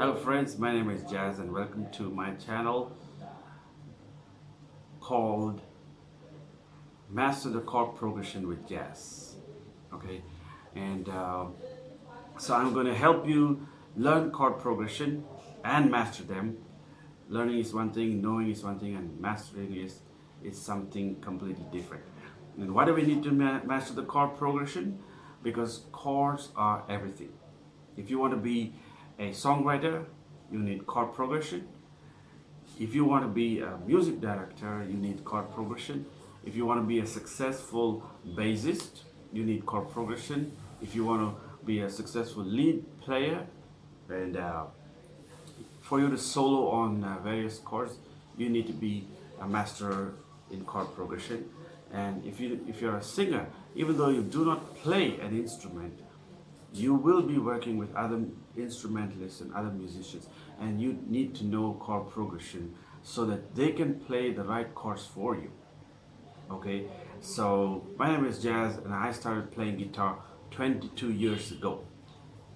Hello friends, my name is Jazz and welcome to my channel called Master the Chord Progression with Jazz. Okay, and so I'm going to help you learn chord progression and master them. Learning is one thing, knowing is one thing, and mastering is something completely different. And why do we need to master the chord progression? Because chords are everything. If you want to be a songwriter, you need chord progression. If you want to be a music director, you need chord progression. If you want to be a successful bassist, you need chord progression. If you want to be a successful lead player, and for you to solo on various chords, you need to be a master in chord progression. And if you're a singer, even though you do not play an instrument, you will be working with other instrumentalists and other musicians, and you need to know chord progression so that they can play the right chords for you. Okay, so my name is Jazz and I started playing guitar 22 years ago.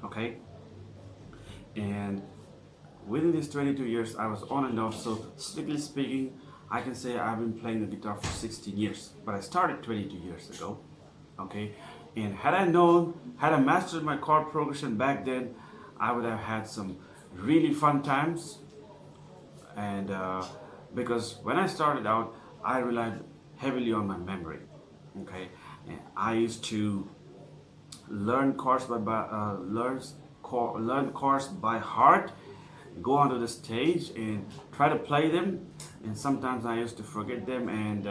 Okay, and within these 22 years I was on and off, so strictly speaking I can say I've been playing the guitar for 16 years, but I started 22 years ago. Okay, and had I mastered my chord progression back then, I would have had some really fun times. And because when I started out, I relied heavily on my memory. Okay, and I used to learn chords learn chords by heart, go onto the stage and try to play them, and sometimes I used to forget them and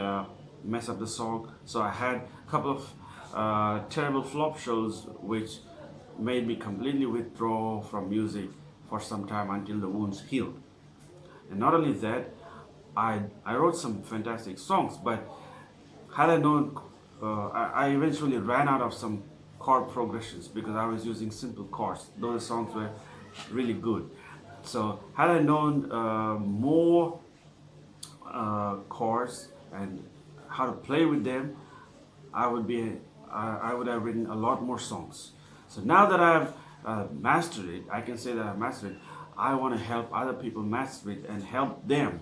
mess up the song. So I had a couple of terrible flop shows which made me completely withdraw from music for some time until the wounds healed. And not only that, I wrote some fantastic songs, but had I known, I eventually ran out of some chord progressions because I was using simple chords. Those songs were really good. So had I known more chords and how to play with them, I would have written a lot more songs. So now that I've mastered it, I can say that I've mastered it. I want to help other people master it and help them,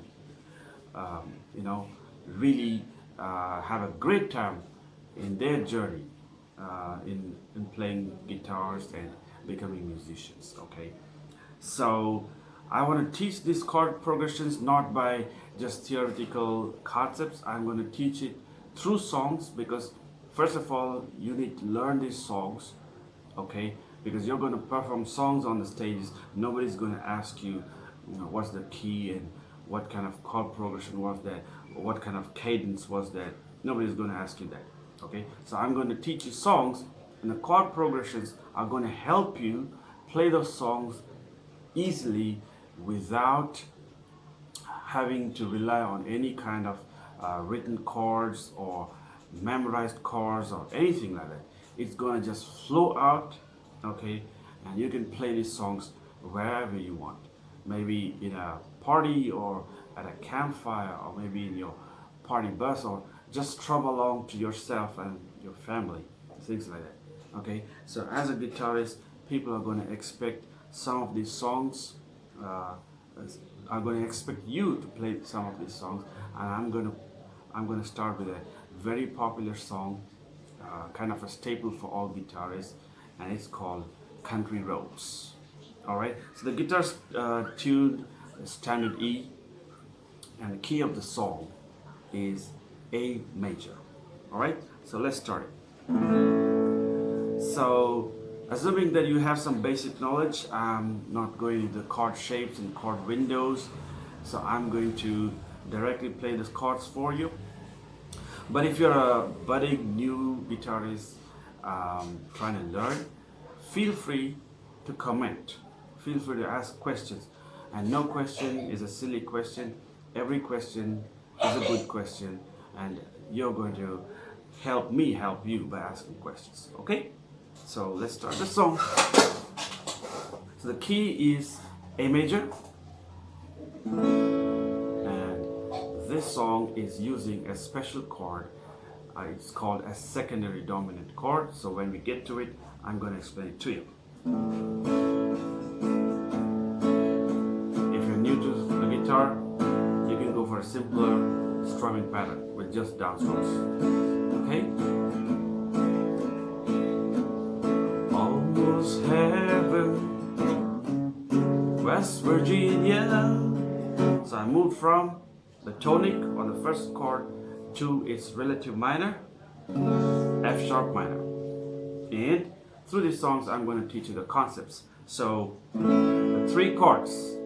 really have a great time in their journey in playing guitars and becoming musicians. Okay, so I want to teach these chord progressions not by just theoretical concepts. I'm going to teach it through songs, because first of all you need to learn these songs. Okay, because you're going to perform songs on the stages. Nobody's going to ask you, what's the key and what kind of chord progression was that, or what kind of cadence was that. Nobody's going to ask you that. Okay, so I'm going to teach you songs, and the chord progressions are going to help you play those songs easily without having to rely on any kind of written chords or memorized chords or anything like that. It's going to just flow out. Okay, and you can play these songs wherever you want, maybe in a party or at a campfire, or maybe in your party bus, or just strum along to yourself and your family, things like that. Okay, so as a guitarist, people are going to expect some of these songs, are going to expect you to play some of these songs, and I'm going to start with a very popular song, kind of a staple for all guitarists, and it's called Country Roads. Alright, so the guitar's tuned standard E, and the key of the song is A major. Alright, so let's start it. So assuming that you have some basic knowledge, I'm not going into chord shapes and chord windows, so I'm going to directly play the chords for you. But if you're a budding new guitarist trying to learn, feel free to comment. Feel free to ask questions. And no question is a silly question. Every question is a good question. And you're going to help me help you by asking questions. Okay? So let's start the song. So the key is A major. This song is using a special chord. It's called a secondary dominant chord. So when we get to it, I'm going to explain it to you. guitar, you can go for a simpler strumming pattern with just downstrokes. Okay? Almost heaven, West Virginia. So I moved from the tonic on the first chord to its relative minor, F sharp minor. And through these songs, I'm going to teach you the concepts. So the three chords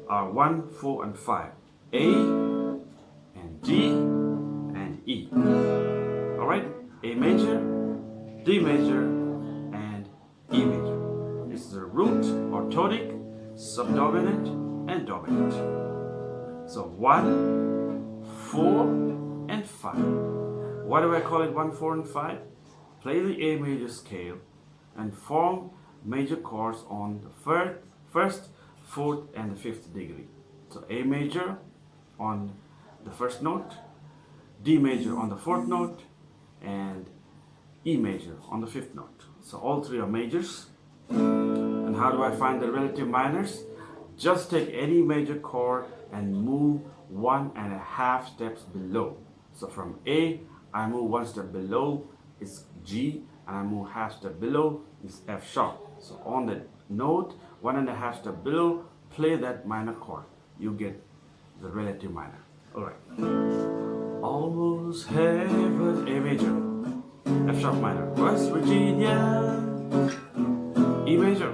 are 1, 4, and 5. A and D and E. Alright? A major, D major, and E major. This is the root or tonic, subdominant, and dominant. So 1, 4, and 5. Why do I call it 1, 4, and 5? Play the A major scale and form major chords on the first, fourth, and the fifth degree. So A major on the first note, D major on the fourth note, and E major on the fifth note. So all three are majors. And how do I find the relative minors? Just take any major chord and move 1.5 steps below. So from A, I move 1 step below is G, and I move half step below is F sharp. So on the note, 1.5 step below, play that minor chord. You get the relative minor. Alright. Almost heaven, A major, F sharp minor, West Virginia, E major,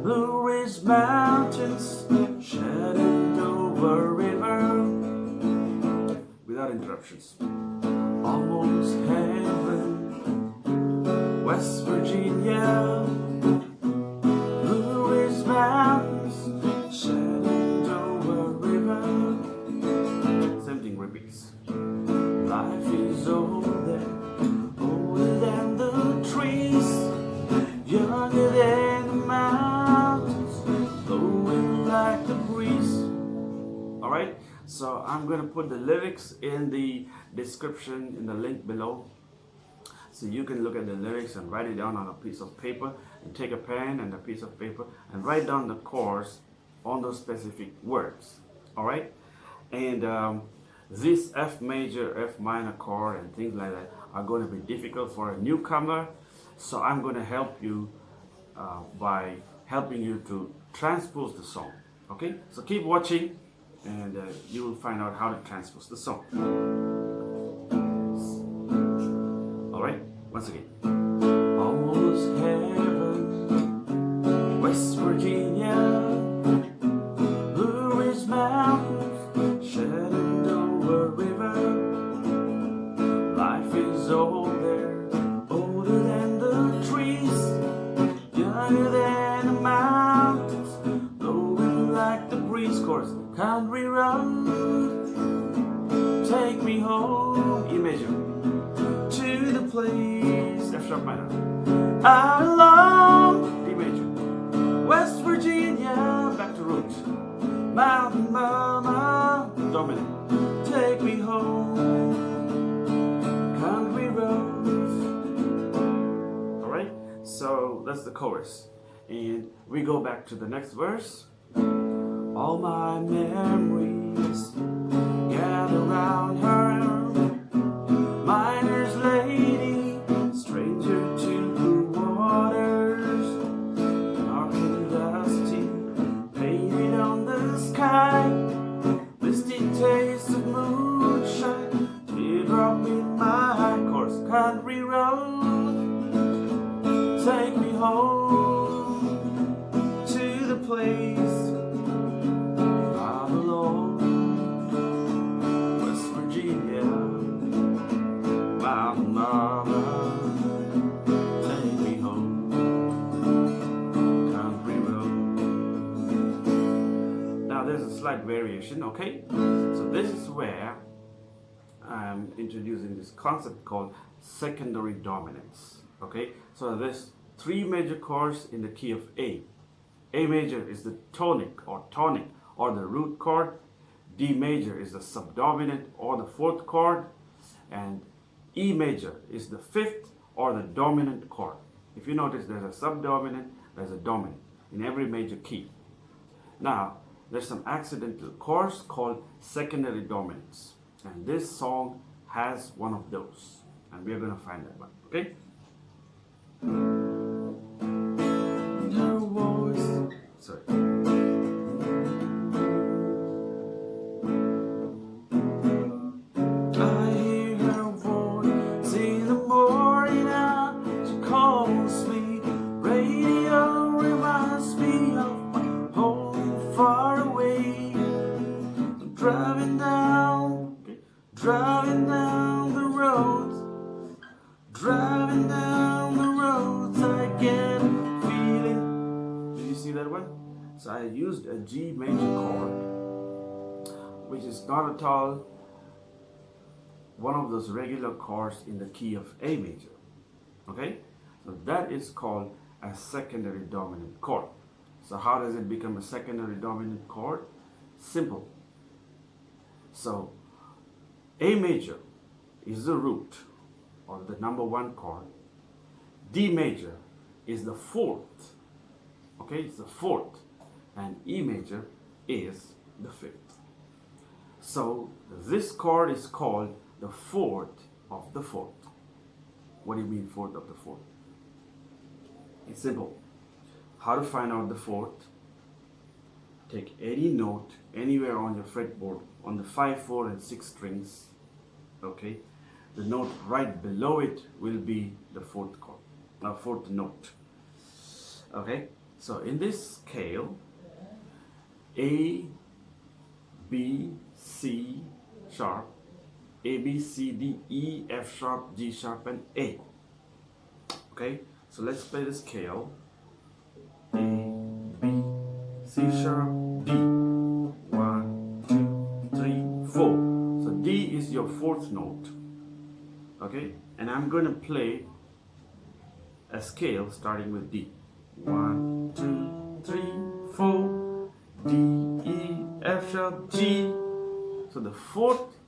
Blue Ridge Mountains, Shenandoah River, without interruptions. Almost heaven, West Virginia, Blue Ridge Mountains, Shenandoah River. Same thing repeats. Life is older, older than the trees, younger than the mountains, blowing like the breeze. Alright, so I'm going to put the lyrics in the description, in the link below. So you can look at the lyrics and write it down on a piece of paper, and take a pen and a piece of paper and write down the chords on those specific words. Alright? And this F major, F minor chord and things like that are going to be difficult for a newcomer. So I'm going to help you by helping you to transpose the song. Okay? So keep watching and you will find out how to transpose the song. Alright? Once again. Almost heaven, West Virginia, Blue Ridge Mountains, Shenandoah River. Life is older, older than the trees, younger than the mountains, blowing like the breeze. Chorus. Country road, take me home, E major, to the place, F sharp minor, I belong, D major, West Virginia, back to root, mountain mama, dominant, take me home, country roads. Alright, so that's the chorus, and we go back to the next verse. All my memories gather round her, miner's lady, stranger to the waters, dark and dusty, painted on the sky, misty taste of moonshine, teardrop in my course, country road, take me home to the place slight variation, okay? So this is where I'm introducing this concept called secondary dominance, okay? So there's three major chords in the key of A. A major is the tonic or the root chord. D major is the subdominant or the fourth chord, and E major is the fifth or the dominant chord. If you notice, there's a subdominant, there's a dominant in every major key. Now, there's some accidental chords called secondary dominants, and this song has one of those, and we're gonna find that one. Okay. Her voice. Sorry. I hear her voice in the morning now. She calls me. Radio reminds me of my home far away. I'm driving down the road. Driving down the roads, I get a feeling. Did you see that one? So I used a G major chord, which is not at all one of those regular chords in the key of A major. Okay? So that is called a secondary dominant chord. So how does it become a secondary dominant chord? Simple. So A major is the root, or the number one chord. D major is the fourth. Okay, it's the fourth. And E major is the fifth. So this chord is called the fourth of the fourth. What do you mean fourth of the fourth? It's simple. How to find out the fourth? Take any note anywhere on your fretboard on the 5, 4, and 6 strings. Okay. The note right below it will be the fourth chord, fourth note. Okay, so in this scale, A, B, C sharp, A, B, C, D, E, F sharp, G sharp, and A. Okay, so let's play the scale. A, B, C sharp, D. 1, 2, 3, 4. So D is your fourth note. Okay, and I'm going to play a scale starting with D. 1, 2, 3, 4, D, E, F sharp, G. So the fourth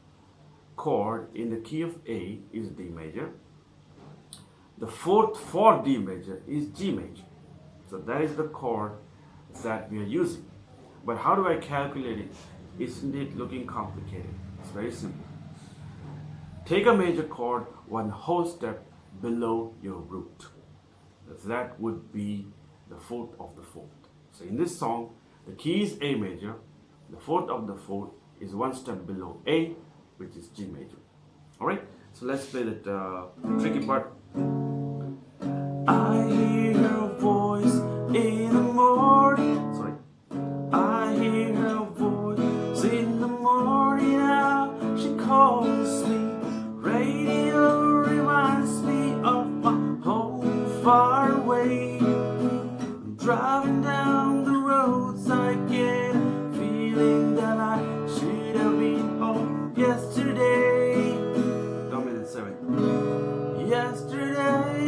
chord in the key of A is D major. The fourth for D major is G major. So that is the chord that we are using. But how do I calculate it? Isn't it looking complicated? It's very simple. Take a major chord one whole step below your root. That would be the fourth of the fourth. So in this song, the key is A major. The fourth of the fourth is one step below A, which is G major. Alright, so let's play that tricky part. I hear her voice in the morning. Sorry. I hear her voice in the morning now. She calls me. Radio reminds me of my home far away. I'm driving down the roads, I get a feeling that I should have been home yesterday. Dominant 7. Yesterday,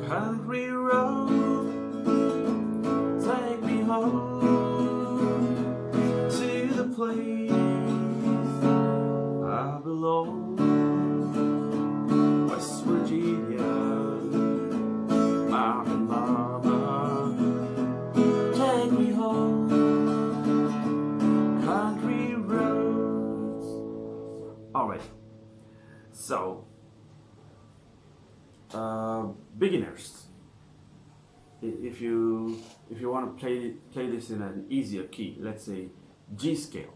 country road, take me home to the place I belong, West Virginia, Mountain Mama, take me home, country roads. Alright, so beginners, if you want to play this in an easier key, let's say G scale,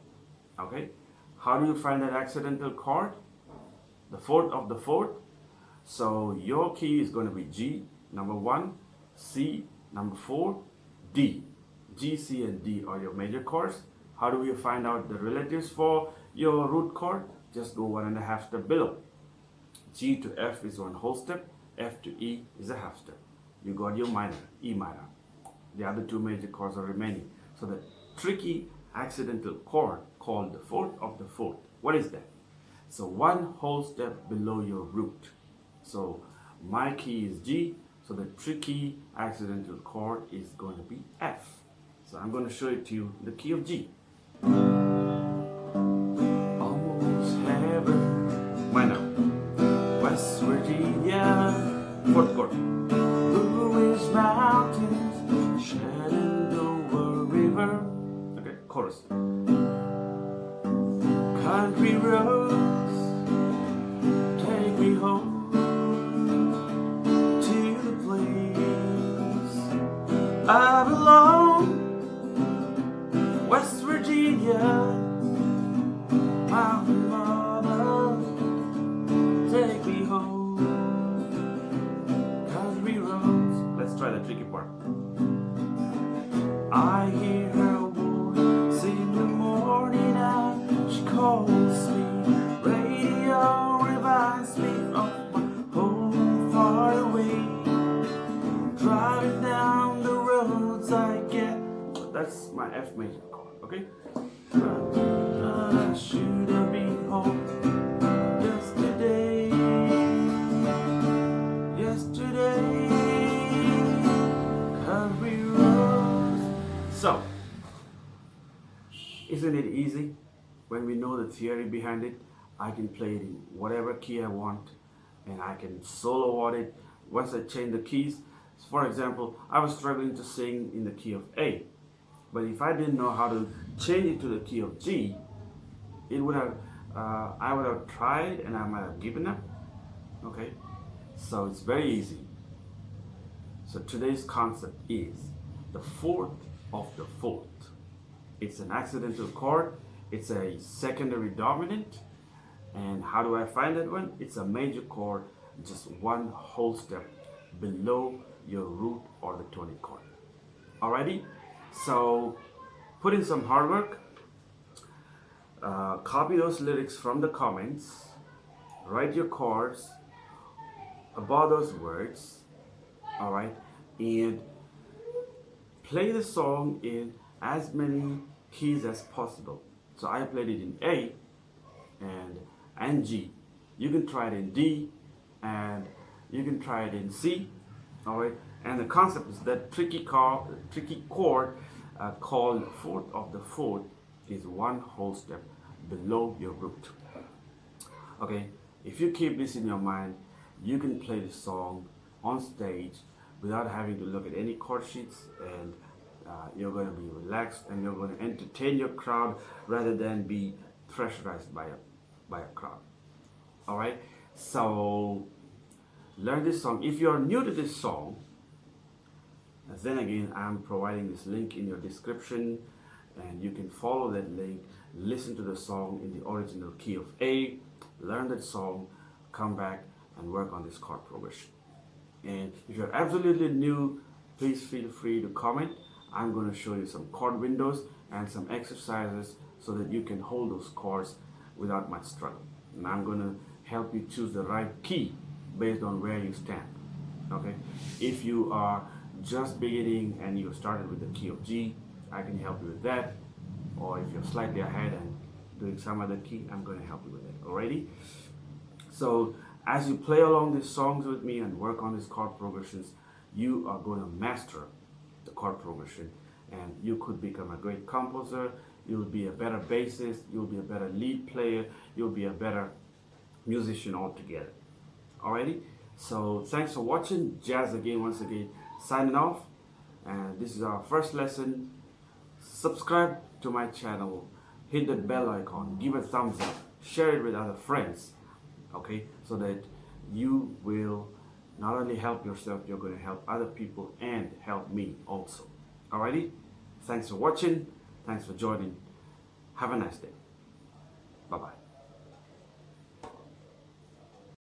okay? How do you find that accidental chord? The fourth of the fourth. So your key is going to be G, number 1, C, number 4, D. G, C, and D are your major chords. How do you find out the relatives for your root chord? Just go 1.5 step below. G to F is one whole step. F to E is a half step. You got your minor, E minor. The other two major chords are remaining. So the tricky accidental chord called the fourth of the fourth. What is that? So one whole step below your root. So my key is G, so the tricky accidental chord is going to be F. So I'm going to show it to you in the key of G. Almost heaven, minor, West Virginia, fourth chord. Blue Ridge Mountains, shedding the world. river. Okay, chorus. Country roads, take me home to the place I belong. West Virginia, mountain mama, take me home. Country roads. Let's try the tricky part. I hear her voice in the morning and she calls me. Radio reminds me of my home far away. Driving down the roads I get. That's my F major chord, okay? I should have been home yesterday. Yesterday, country roads. So, isn't it easy? When we know the theory behind it, I can play it in whatever key I want and I can solo on it once I change the keys. For example, I was struggling to sing in the key of A, but if I didn't know how to change it to the key of G, it would have I would have tried and I might have given up. Okay, so it's very easy. So today's concept is the fourth of the fourth. It's an accidental chord. It's a secondary dominant. And how do I find that one? It's a major chord, just one whole step below your root or the tonic chord. Alrighty? So put in some hard work. Copy those lyrics from the comments. Write your chords about those words. Alright? And play the song in as many keys as possible. So I played it in A and G. You can try it in D and you can try it in C. Alright, and the concept is that tricky chord called fourth of the fourth is one whole step below your root. Okay, if you keep this in your mind, you can play the song on stage without having to look at any chord sheets, and you're going to be relaxed and you're going to entertain your crowd rather than be pressurized by a crowd. All right, so learn this song. If you're new to this song, then again, I'm providing this link in your description and you can follow that link, listen to the song in the original key of A, learn that song, come back and work on this chord progression. And if you're absolutely new, please feel free to comment. I'm going to show you some chord windows and some exercises so that you can hold those chords without much struggle. And I'm going to help you choose the right key based on where you stand. Okay, if you are just beginning and you started with the key of G, I can help you with that. Or if you're slightly ahead and doing some other key, I'm going to help you with that. Alrighty. So as you play along these songs with me and work on these chord progressions, you are going to master the chord progression, and you could become a great composer. You'll be a better bassist. You'll be a better lead player. You'll be a better musician altogether. Alrighty. So thanks for watching. Jazz again, once again, signing off. And this is our first lesson. Subscribe to my channel. Hit that bell icon. Give a thumbs up. Share it with other friends. Okay, so that you will not only help yourself, you're going to help other people and help me also. Alrighty, thanks for watching, thanks for joining. Have a nice day.